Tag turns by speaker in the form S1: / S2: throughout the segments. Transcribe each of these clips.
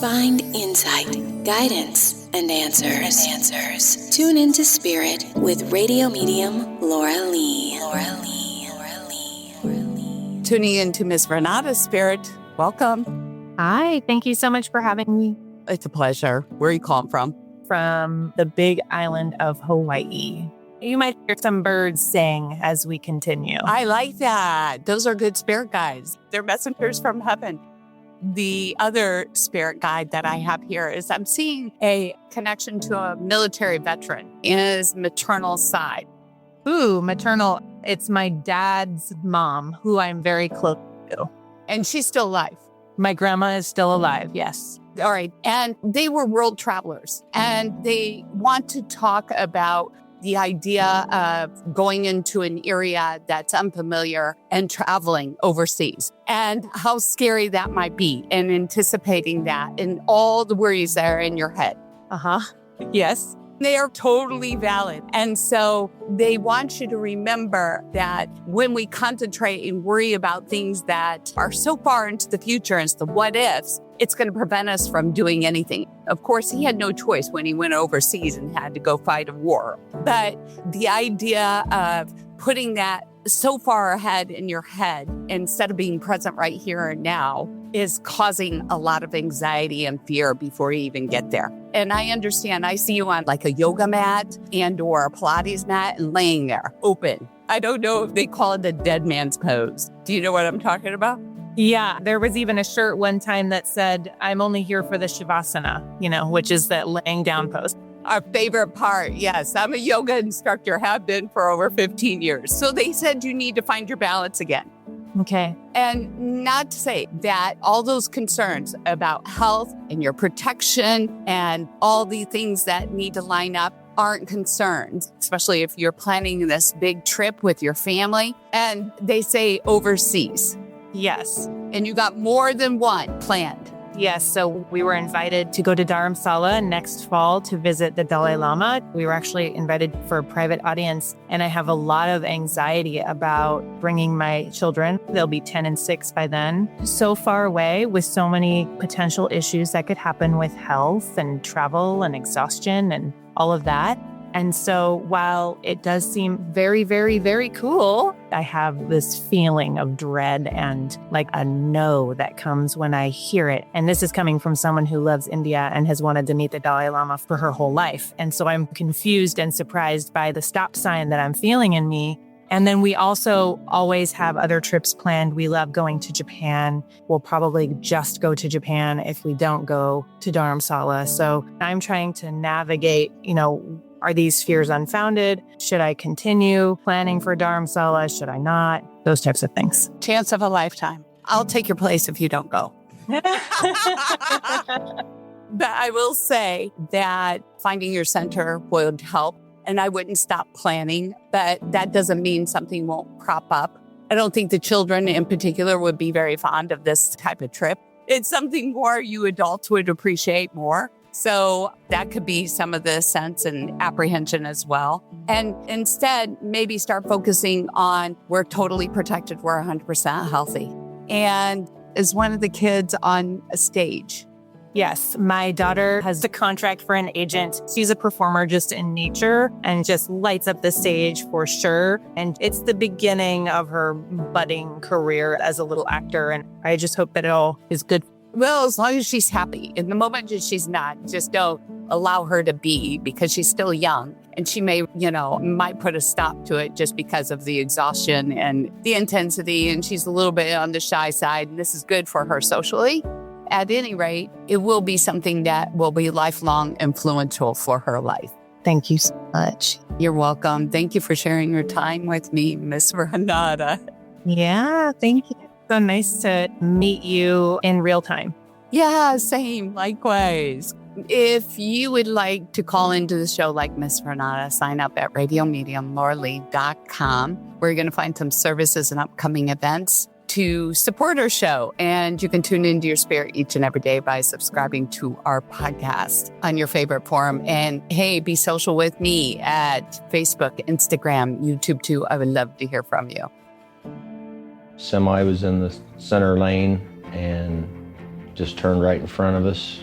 S1: Find insight, guidance, and answers. Tune into Spirit with radio medium Laura Lee.
S2: Tuning into Miss Renata's Spirit. Welcome.
S3: Hi, thank you so much for having me.
S2: It's a pleasure. Where are you calling from?
S3: From the big island of Hawaii. You might hear some birds sing as we continue.
S2: I like that. Those are good spirit guides. They're messengers from heaven. The other spirit guide that I have here is I'm seeing a connection to a military veteran in his maternal side.
S3: Ooh, maternal. It's my dad's mom, who I'm very close to.
S2: And she's still alive.
S3: My grandma is still alive, yes.
S2: All right. And they were world travelers. And they want to talk about the idea of going into an area that's unfamiliar and traveling overseas and how scary that might be and anticipating that and all the worries that are in your head.
S3: Yes.
S2: They are totally valid. And so they want you to remember that when we concentrate and worry about things that are so far into the future and it's the what ifs, it's going to prevent us from doing anything. Of course, he had no choice when he went overseas and had to go fight a war. But the idea of putting that so far ahead in your head instead of being present right here and now is causing a lot of anxiety and fear before you even get there. And I understand. I see you on like a yoga mat and or a Pilates mat and laying there open. I don't know if they call it the dead man's pose. Do you know what I'm talking about?
S3: Yeah, there was even a shirt one time that said, I'm only here for the Shavasana, which is that laying down pose.
S2: Our favorite part, yes. I'm a yoga instructor, have been for over 15 years. So they said you need to find your balance again.
S3: Okay.
S2: And not to say that all those concerns about health and your protection and all the things that need to line up aren't concerns, especially if you're planning this big trip with your family. And they say overseas.
S3: Yes.
S2: And you got more than one planned.
S3: Yes, so we were invited to go to Dharamsala next fall to visit the Dalai Lama. We were actually invited for a private audience, and I have a lot of anxiety about bringing my children. They'll be 10 and 6 by then. So far away with so many potential issues that could happen with health and travel and exhaustion and all of that. And so while it does seem very, very, very cool, I have this feeling of dread and like a no that comes when I hear it. And this is coming from someone who loves India and has wanted to meet the Dalai Lama for her whole life. And so I'm confused and surprised by the stop sign that I'm feeling in me. And then we also always have other trips planned. We love going to Japan. We'll probably just go to Japan if we don't go to Dharamsala. So I'm trying to navigate, are these fears unfounded? Should I continue planning for Dharamsala? Should I not? Those types of things.
S2: Chance of a lifetime. I'll take your place if you don't go. But I will say that finding your center would help. And I wouldn't stop planning, but that doesn't mean something won't crop up. I don't think the children in particular would be very fond of this type of trip. It's something more you adults would appreciate more. So that could be some of the sense and apprehension as well. And instead, maybe start focusing on we're totally protected, we're 100% healthy. And is one of the kids on a stage?
S3: Yes, my daughter has a contract for an agent. She's a performer just in nature and just lights up the stage for sure. And it's the beginning of her budding career as a little actor. And I just hope that it all is good.
S2: Well, as long as she's happy. In the moment that she's not, just don't allow her to be because she's still young. And she may, might put a stop to it just because of the exhaustion and the intensity. And she's a little bit on the shy side. And this is good for her socially. At any rate, it will be something that will be lifelong influential for her life.
S3: Thank you so much.
S2: You're welcome. Thank you for sharing your time with me, Miss Renata.
S3: Yeah, thank you. So nice to meet you in real time.
S2: Yeah, same. Likewise. If you would like to call into the show like Miss Renata, sign up at radiomediumlauralee.com, where you're going to find some services and upcoming events to support our show. And you can tune into your spirit each and every day by subscribing to our podcast on your favorite forum. And hey, be social with me at Facebook, Instagram, YouTube too. I would love to hear from you.
S4: Semi was in the center lane and just turned right in front of us.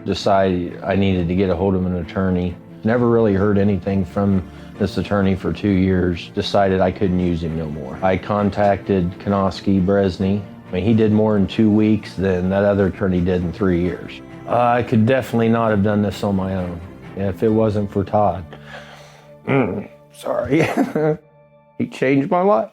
S4: decided I needed to get a hold of an attorney. Never really heard anything from this attorney for 2 years. Decided I couldn't use him no more. I contacted Konoski Bresney. I mean, he did more in 2 weeks than that other attorney did in 3 years. I could definitely not have done this on my own if it wasn't for Todd. Sorry. He changed my life.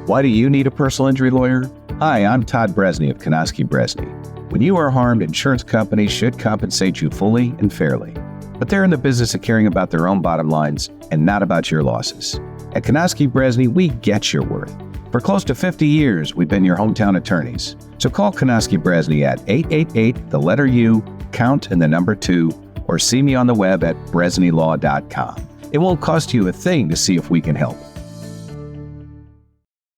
S5: Why do you need a personal injury lawyer? Hi, I'm Todd Bresney of Konoski Bresney. When you are harmed, insurance companies should compensate you fully and fairly. But they're in the business of caring about their own bottom lines and not about your losses. At Konoski Bresney, we get your worth. For close to 50 years, we've been your hometown attorneys. So call Konoski Bresney at 888-U, count and the number 2, or see me on the web at bresneylaw.com. It won't cost you a thing to see if we can help.